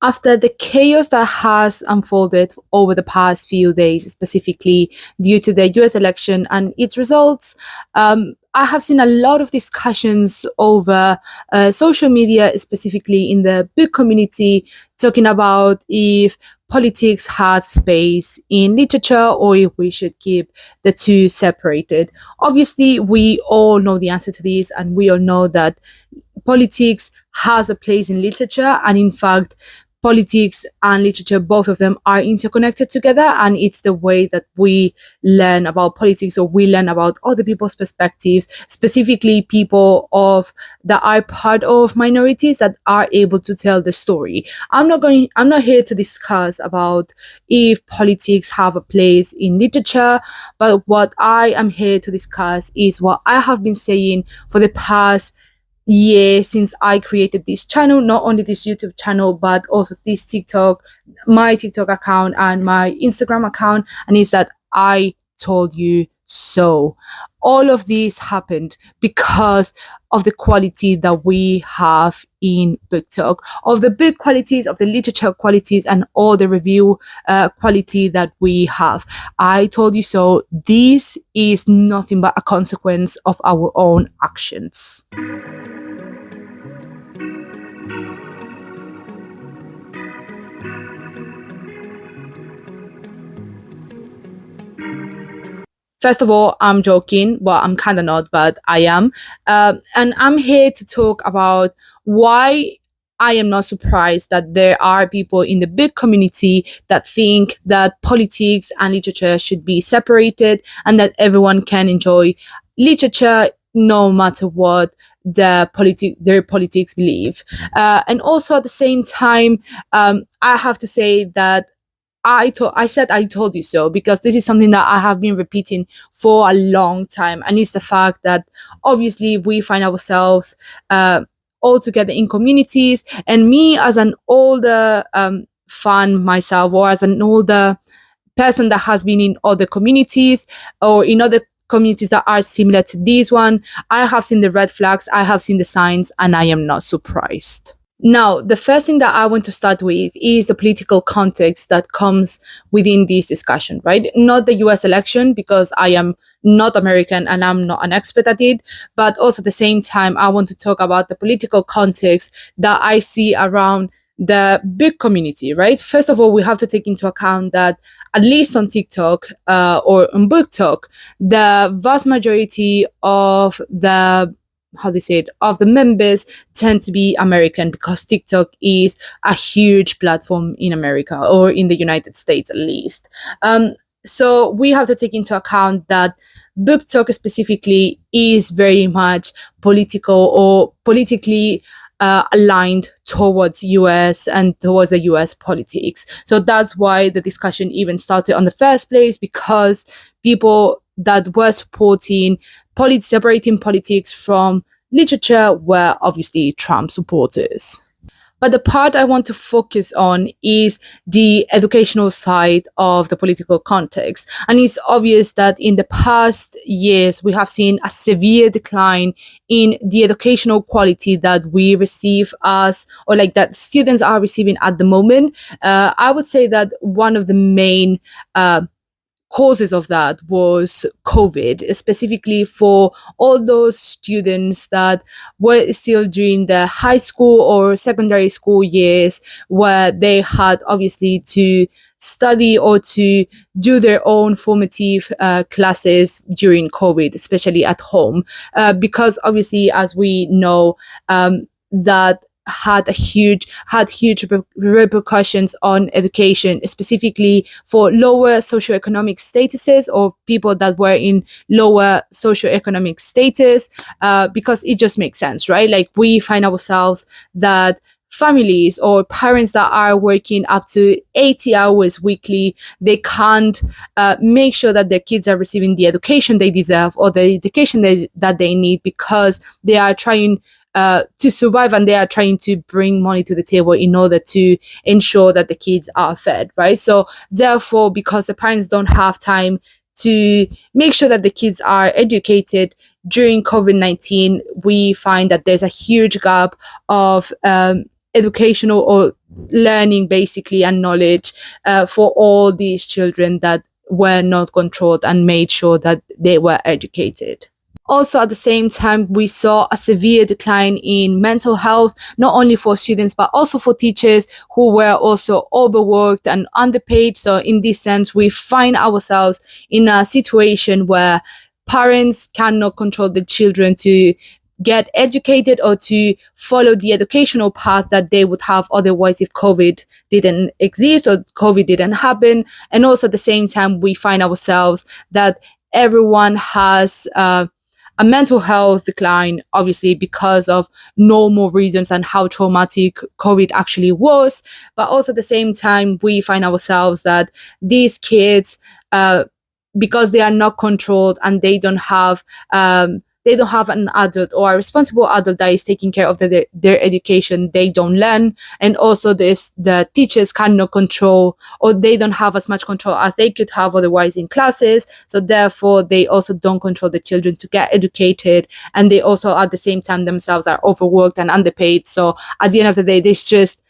After the chaos that has unfolded over the past few days, specifically due to the US election and its results, I have seen a lot of discussions over social media, specifically in the book community, talking about if politics has space in literature or if we should keep the two separated. Obviously, we all know the answer to this, and we all know that politics has a place in literature, and in fact politics and literature, both of them are interconnected together, and it's the way that we learn about politics, or we learn about other people's perspectives, specifically people of that are part of minorities that are able to tell the story. I'm not here to discuss about if politics have a place in literature, but what I am here to discuss is what I have been saying for the past year since I created this channel, not only this YouTube channel, but also this TikTok, my TikTok account and my Instagram account, and it's that I told you so. All of this happened because of the quality that we have in BookTok, of the book qualities, of the literature qualities, and all the review quality that we have. I told you so. This is nothing but a consequence of our own actions. First of all, I'm joking. Well, I'm kind of not, but I am. And I'm here to talk about why I am not surprised that there are people in the book community that think that politics and literature should be separated and that everyone can enjoy literature no matter what their politics believe. And also at the same time, I have to say that I said I told you so because this is something that I have been repeating for a long time, and it's the fact that obviously we find ourselves all together in communities, and me as an older fan myself, or as an older person that has been in other communities or in other communities that are similar to this one, I have seen the red flags, I have seen the signs, and I am not surprised. Now, the first thing that I want to start with is the political context that comes within this discussion, right? Not the US election, because I am not American and I'm not an expert at it, but also at the same time, I want to talk about the political context that I see around the book community, right? First of all, we have to take into account that at least on TikTok or on BookTok, the vast majority of the of the members tend to be American, because TikTok is a huge platform in America, or in the United States at least. So we have to take into account that BookTok specifically is very much political or politically aligned towards US and towards the US politics. So that's why the discussion even started on the first place, because people that were supporting separating politics from literature were obviously Trump supporters. But the part I want to focus on is the educational side of the political context. And it's obvious that in the past years, we have seen a severe decline in the educational quality that we receive or like that students are receiving at the moment. I would say that one of the main causes of that was COVID, specifically for all those students that were still during the high school or secondary school years, where they had obviously to study or to do their own formative classes during COVID, especially at home, because obviously, as we know, that had huge repercussions on education, specifically for lower socioeconomic statuses or people that were in lower socioeconomic status, because it just makes sense, right? Like, we find ourselves that families or parents that are working up to 80 hours weekly, they can't make sure that their kids are receiving the education they deserve or the education that they need, because they are trying to survive, and they are trying to bring money to the table in order to ensure that the kids are fed, right? So therefore, because the parents don't have time to make sure that the kids are educated during COVID-19, we find that there's a huge gap of educational or learning basically and knowledge for all these children that were not controlled, and made sure that they were educated. Also, at the same time, we saw a severe decline in mental health, not only for students, but also for teachers who were also overworked and underpaid. So, in this sense, we find ourselves in a situation where parents cannot control the children to get educated or to follow the educational path that they would have otherwise if COVID didn't exist or COVID didn't happen. And also, at the same time, we find ourselves that everyone has a mental health decline, obviously, because of normal reasons and how traumatic COVID actually was. But also at the same time, we find ourselves that these kids, because they are not controlled and they don't have an adult or a responsible adult that is taking care of their education, they don't learn. And also the teachers cannot control, or they don't have as much control as they could have otherwise in classes. So therefore, they also don't control the children to get educated. And they also, at the same time, themselves are overworked and underpaid. So at the end of the day, it's just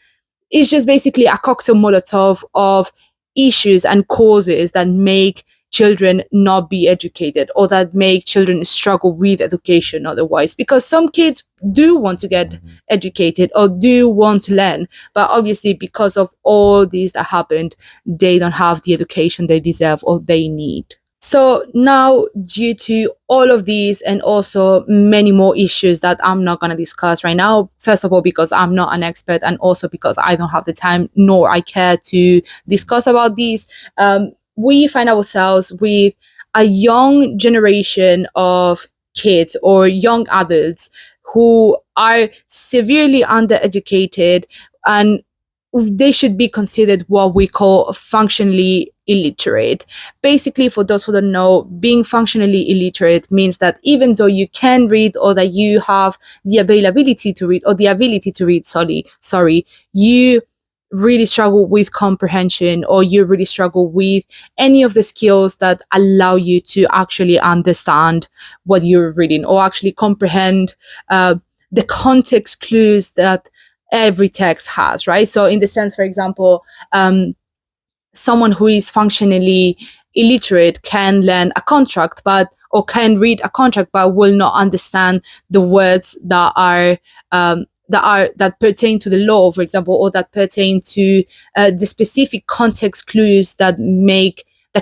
basically a cocktail molotov of issues and causes that make children not be educated, or that make children struggle with education otherwise, because some kids do want to get educated or do want to learn, but obviously because of all these that happened, they don't have the education they deserve or they need. So now, due to all of these and also many more issues that I'm not going to discuss right now, first of all, because I'm not an expert, and also because I don't have the time nor I care to discuss about these, we find ourselves with a young generation of kids or young adults who are severely undereducated, and they should be considered what we call functionally illiterate. Basically, for those who don't know, being functionally illiterate means that even though you can read, or that you have the availability to read, or the ability to read, sorry, you really struggle with comprehension, or you really struggle with any of the skills that allow you to actually understand what you're reading, or actually comprehend the context clues that every text has, right? So in the sense, for example, someone who is functionally illiterate can learn a contract, or can read a contract, but will not understand the words that pertain to the law, for example, or that pertain to the specific context clues that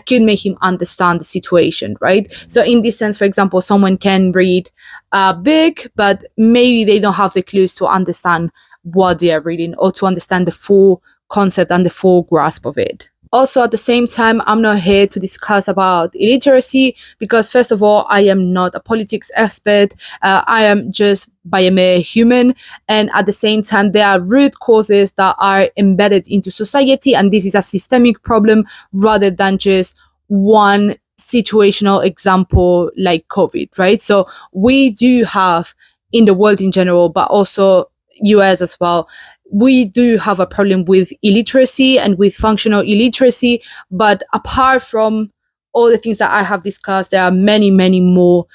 could make him understand the situation, right? So in this sense, for example, someone can read a book, but maybe they don't have the clues to understand what they are reading, or to understand the full concept and the full grasp of it. Also, at the same time, I'm not here to discuss about illiteracy, because first of all, I am not a politics expert. I am just by a mere human. And at the same time, there are root causes that are embedded into society. And this is a systemic problem rather than just one situational example like COVID, right? So we do have, in the world in general, but also US as well, we do have a problem with illiteracy and with functional illiteracy. But apart from all the things that I have discussed, there are many, many more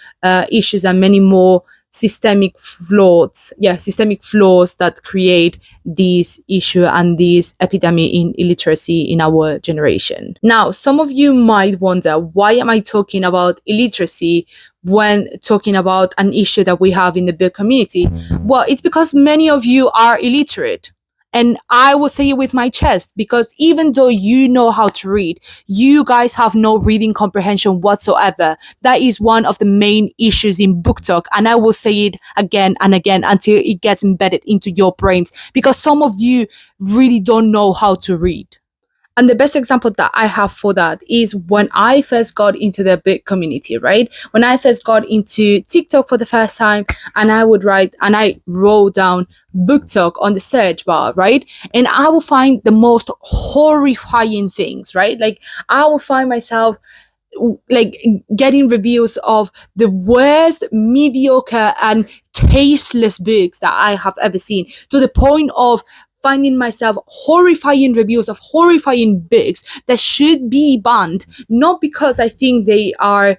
issues and many more systemic flaws that create this issue and this epidemic in illiteracy in our generation. Now, some of you might wonder, why am I talking about illiteracy when talking about an issue that we have in the book community? Well, it's because many of you are illiterate. And I will say it with my chest, because even though you know how to read, you guys have no reading comprehension whatsoever. That is one of the main issues in BookTok. And I will say it again and again until it gets embedded into your brains, because some of you really don't know how to read. And the best example that I have for that is when I first got into the book community, right? When I first got into TikTok for the first time, and I wrote down BookTok on the search bar, right? And I will find the most horrifying things, right? Like, I will find myself like getting reviews of the worst, mediocre and tasteless books that I have ever seen, to the point of finding myself horrifying reviews of horrifying books that should be banned, not because I think they are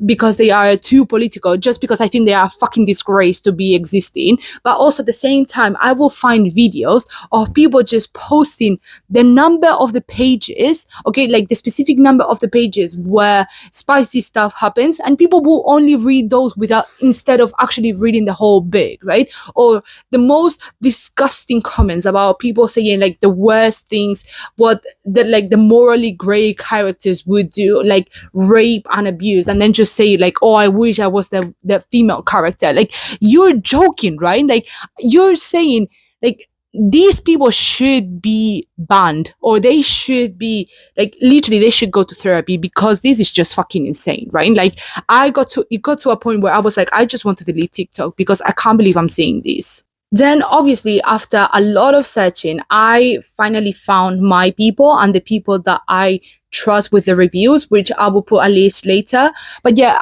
because they are too political, just because I think they are a fucking disgrace to be existing. But also at the same time, I will find videos of people just posting the number of the pages, okay, like the specific number of the pages where spicy stuff happens, and people will only read those without, instead of actually reading the whole book, right? Or the most disgusting comments about people saying like the worst things, what the morally gray characters would do, like rape and abuse, and then just say like, oh, I wish I was the female character. Like, you're joking, right? Like, you're saying like these people should be banned, or they should be like, literally they should go to therapy, because this is just fucking insane, right? Like, it got to a point where I was like, I just want to delete TikTok because I can't believe I'm seeing this. Then obviously after a lot of searching, I finally found my people and the people that I trust with the reviews, which I will put a list later. But yeah,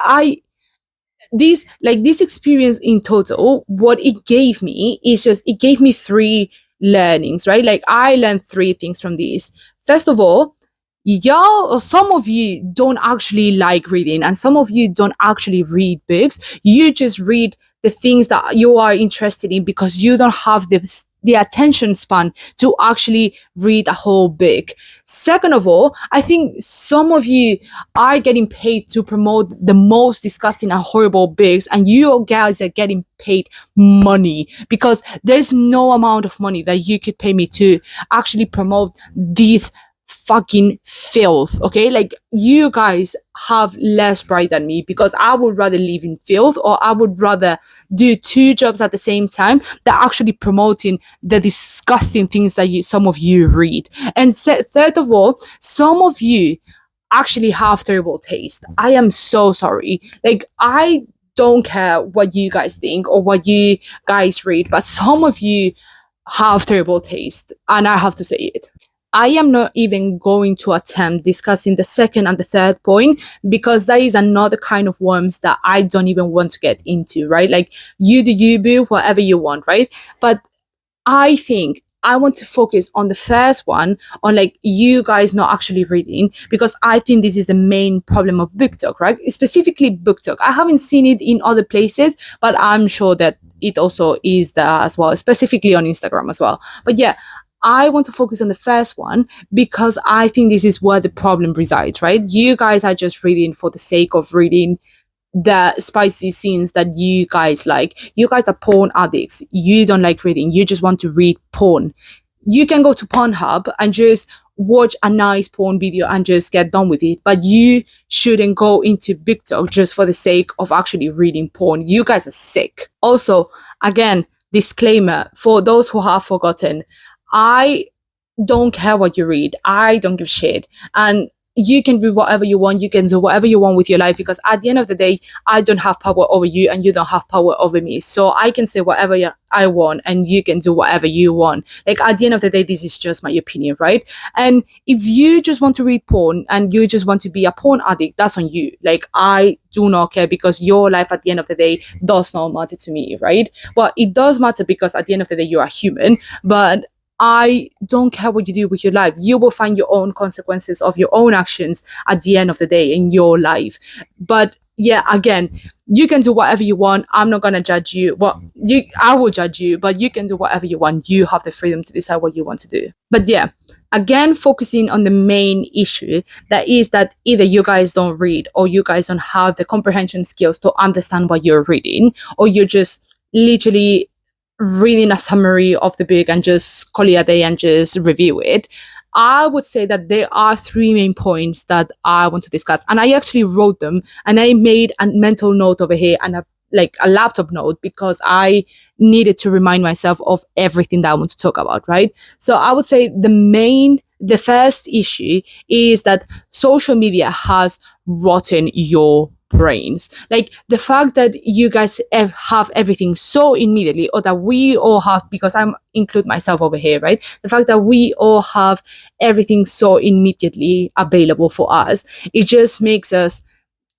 this experience in total, what it gave me is just, it gave me three learnings, right? Like, I learned three things from this. First of all, y'all, some of you don't actually like reading, and some of you don't actually read books. You just read the things that you are interested in because you don't have the attention span to actually read a whole book. Second of all, I think some of you are getting paid to promote the most disgusting and horrible books, and you guys are getting paid money, because there's no amount of money that you could pay me to actually promote these fucking filth. Okay, like, you guys have less pride than me, because I would rather live in filth, or I would rather do two jobs at the same time than actually promoting the disgusting things that some of you read. And third of all, some of you actually have terrible taste. I am so sorry. Like, I don't care what you guys think or what you guys read, but some of you have terrible taste, and I have to say it. I am not even going to attempt discussing the second and the third point, because that is another kind of worms that I don't even want to get into, right? Like, you do you, boo, whatever you want, right? But I think I want to focus on the first one, on like you guys not actually reading, because I think this is the main problem of BookTok, right? Specifically BookTok. I haven't seen it in other places, but I'm sure that it also is there as well, specifically on Instagram as well. But yeah, I want to focus on the first one, because I think this is where the problem resides, right? You guys are just reading for the sake of reading the spicy scenes that you guys like. You guys are porn addicts. You don't like reading. You just want to read porn. You can go to Pornhub and just watch a nice porn video and just get done with it. But you shouldn't go into BookTok just for the sake of actually reading porn. You guys are sick. Also, again, disclaimer for those who have forgotten, I don't care what you read. I don't give a shit. And you can read whatever you want. You can do whatever you want with your life, because at the end of the day, I don't have power over you and you don't have power over me. So I can say whatever I want and you can do whatever you want. Like, at the end of the day, this is just my opinion, right? And if you just want to read porn and you just want to be a porn addict, that's on you. Like, I do not care, because your life at the end of the day does not matter to me, right? But it does matter, because at the end of the day, you are human. But I don't care what you do with your life. You will find your own consequences of your own actions at the end of the day in your life. But yeah, again, you can do whatever you want. I'm not gonna judge you. Well, I will judge you, but you can do whatever you want. You have the freedom to decide what you want to do. But yeah, again, focusing on the main issue, that is that either you guys don't read, or you guys don't have the comprehension skills to understand what you're reading, or you're just literally reading a summary of the book and just call it a day and just review it. I would say that there are three main points that I want to discuss, and I actually wrote them, and I made a mental note over here and a laptop note, because I needed to remind myself of everything that I want to talk about, right? So I would say the first issue is that social media has rotten your brains. Like, the fact that you guys have everything so immediately, or that we all have, because I'm include myself over here, right? The fact that we all have everything so immediately available for us, it just makes us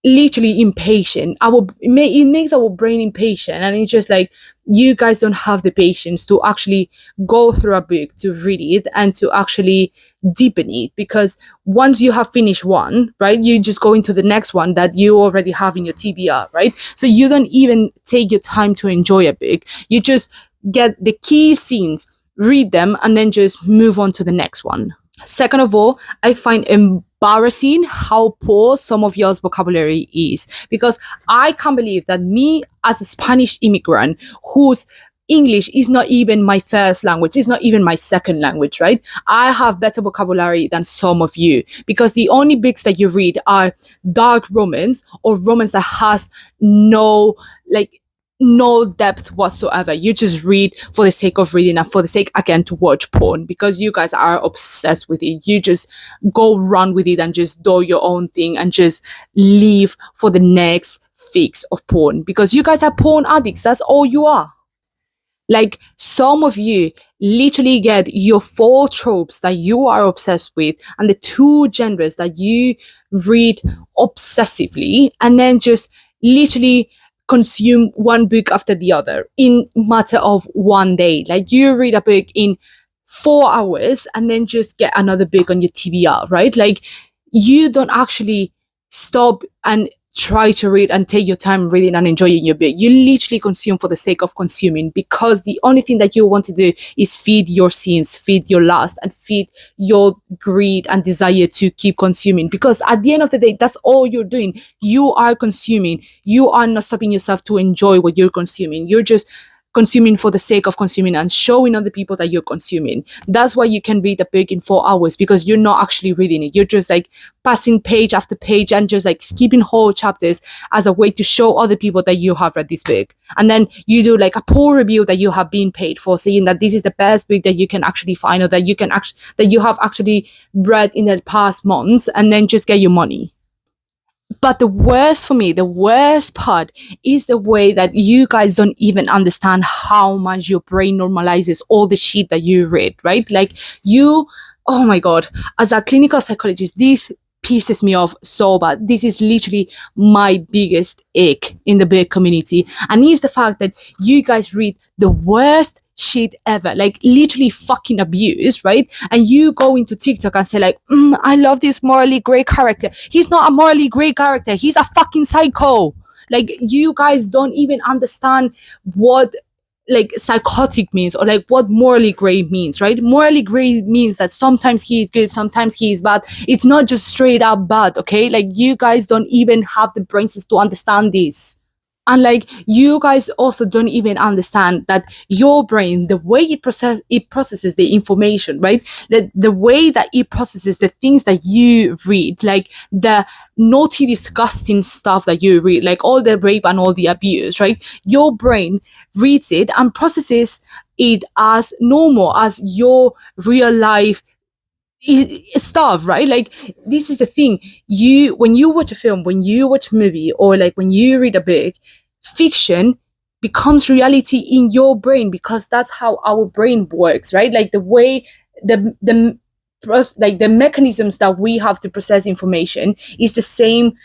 literally impatient. It makes our brain impatient, and it's just like you guys don't have the patience to actually go through a book, to read it, and to actually deepen it. Because once you have finished one, right, you just go into the next one that you already have in your TBR, right? So you don't even take your time to enjoy a book. You just get the key scenes, read them, and then just move on to the next one. Second of all, I find embarrassing how poor some of y'all's vocabulary is, because I can't believe that me, as a Spanish immigrant whose English is not even my first language, it's not even my second language, right? I have better vocabulary than some of you, because the only books that you read are dark romance, or romance that has no, like, no depth whatsoever. You just read for the sake of reading, and for the sake, again, to watch porn, because you guys are obsessed with it. You just go run with it and just do your own thing and just leave for the next fix of porn, because you guys are porn addicts. That's all you are. Like, some of you literally get your 4 tropes that you are obsessed with and the 2 genres that you read obsessively, and then just literally consume one book after the other in matter of one day. Like, you read a book in 4 hours and then just get another book on your TBR, right? Like, you don't actually stop and try to read and take your time reading and enjoying your book. You literally consume for the sake of consuming, because the only thing that you want to do is feed your sins, feed your lust, and feed your greed and desire to keep consuming. Because at the end of the day, that's all you're doing. You are consuming. You are not stopping yourself to enjoy what you're consuming. You're just consuming for the sake of consuming and showing other people that you're consuming. That's why you can read a book in 4 hours, because you're not actually reading it. You're just like passing page after page and just like skipping whole chapters as a way to show other people that you have read this book. And then you do like a poor review that you have been paid for, saying that this is the best book that you can actually find, or that you have actually read in the past months, and then just get your money. But the worst for me, the worst part is the way that you guys don't even understand how much your brain normalizes all the shit that you read, right? Like, oh my God, as a clinical psychologist, this pisses me off so bad. This is literally my biggest ache in the book community. And it's the fact that you guys read the worst shit ever, like literally fucking abuse, right? And you go into TikTok and say like, I love this morally gray character. He's not a morally gray character. He's a fucking psycho. Like, you guys don't even understand what like psychotic means, or like what morally gray means, right? Morally gray means that sometimes he is good, sometimes he is bad. It's not just straight up bad, okay? Like, you guys don't even have the brains to understand this. And like, you guys also don't even understand that your brain, the way it processes the information, right? The way that it processes the things that you read, like the naughty, disgusting stuff that you read, like all the rape and all the abuse, right? Your brain reads it and processes it as normal, as your real life stuff, right? Like, this is the thing. When you watch a film, when you watch a movie, or like when you read a book, fiction becomes reality in your brain, because that's how our brain works, right? Like, the way the mechanisms that we have to process information is the same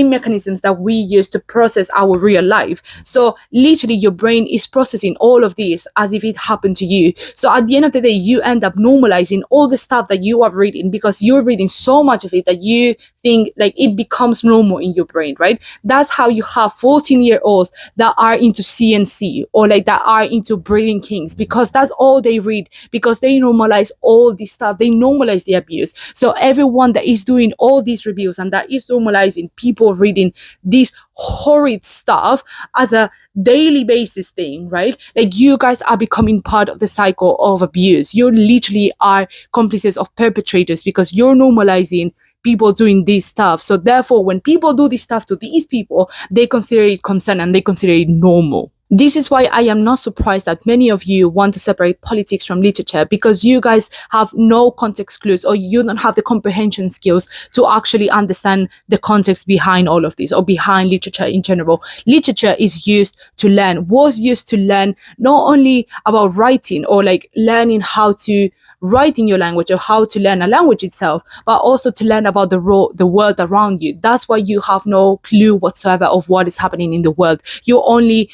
mechanisms that we use to process our real life. So literally, your brain is processing all of this as if it happened to you. So at the end of the day, you end up normalizing all the stuff that you are reading, because you're reading so much of it that you think like it becomes normal in your brain, right? That's how you have 14-year-olds that are into CNC, or like that are into breeding kings, because that's all they read, because they normalize all this stuff. They normalize the abuse. So everyone that is doing all these reviews and that is normalizing people reading this horrid stuff as a daily basis thing, right? Like, you guys are becoming part of the cycle of abuse. You literally are complices of perpetrators, because you're normalizing people doing this stuff. So therefore, when people do this stuff to these people, they consider it consent and they consider it normal. This is why I am not surprised that many of you want to separate politics from literature, because you guys have no context clues, or you don't have the comprehension skills to actually understand the context behind all of this, or behind literature in general. Literature is used to learn, was used to learn not only about writing, or like learning how to write in your language, or how to learn a language itself, but also to learn about the world around you. That's why you have no clue whatsoever of what is happening in the world. You only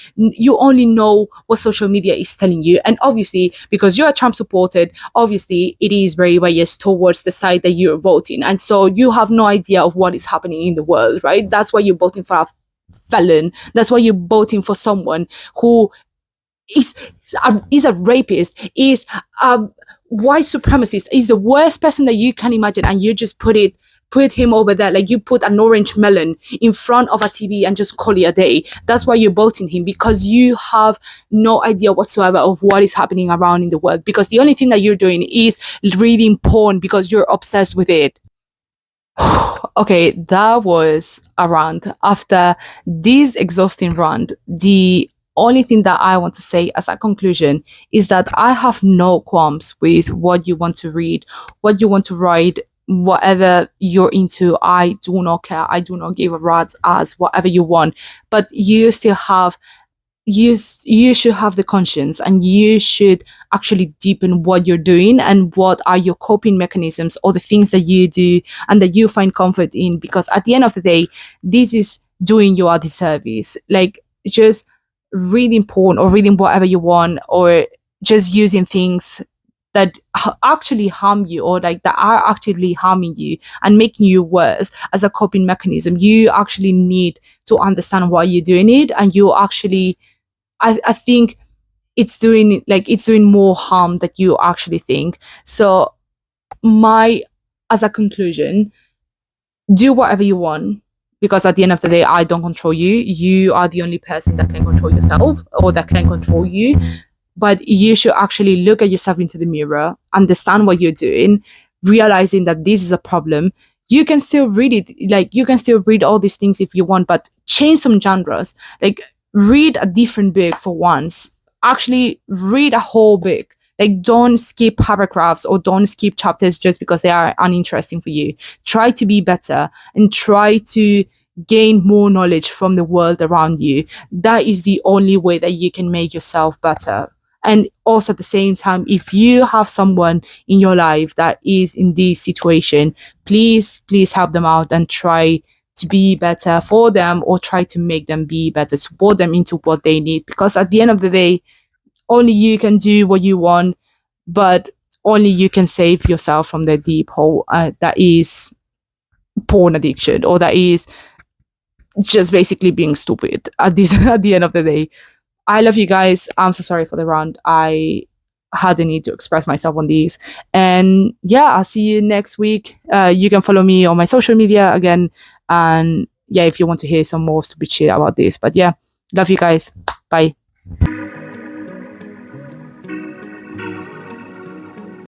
know what social media is telling you. And obviously, because you're a Trump supporter, obviously it is very biased towards the side that you're voting, and so you have no idea of what is happening in the world, right? That's why you're voting for a felon. That's why you're voting for someone who is is a rapist, is a white supremacist, is the worst person that you can imagine, and you just put him over there, like you put an orange melon in front of a TV and just call it a day. That's why you're voting him, because you have no idea whatsoever of what is happening around in the world, because the only thing that you're doing is reading porn because you're obsessed with it. Okay, that was a rant. After this exhausting rant, the only thing that I want to say as a conclusion is that I have no qualms with what you want to read, what you want to write, whatever you're into. I do not care. I do not give a rat's ass whatever you want, but you still have you should have the conscience, and you should actually deepen what you're doing and what are your coping mechanisms, or the things that you do and that you find comfort in, because at the end of the day, this is doing you a disservice. Like, just reading porn or reading whatever you want, or just using things that actually harm you, or like that are actively harming you and making you worse as a coping mechanism. You actually need to understand why you're doing it, and you actually, I think it's doing more harm than you actually think. So my as a conclusion, do whatever you want, because at the end of the day, I don't control you. You are the only person that can control yourself, or that can control you. But you should actually look at yourself into the mirror, understand what you're doing, realizing that this is a problem. You can still read it, like you can still read all these things if you want, but change some genres. Like, read a different book for once. Actually read a whole book. Like, don't skip paragraphs or don't skip chapters just because they are uninteresting for you. Try to be better and try to gain more knowledge from the world around you. That is the only way that you can make yourself better. And also at the same time, if you have someone in your life that is in this situation, please help them out and try to be better for them, or try to make them be better, support them into what they need, because at the end of the day, only you can do what you want, but only you can save yourself from the deep hole that is porn addiction, or that is just basically being stupid at this at the end of the day. I love you guys. I'm so sorry for the rant. I had the need to express myself on these. And yeah, I'll see you next week. You can follow me on my social media again. And yeah, if you want to hear some more stupid shit about this. But yeah, love you guys. Bye.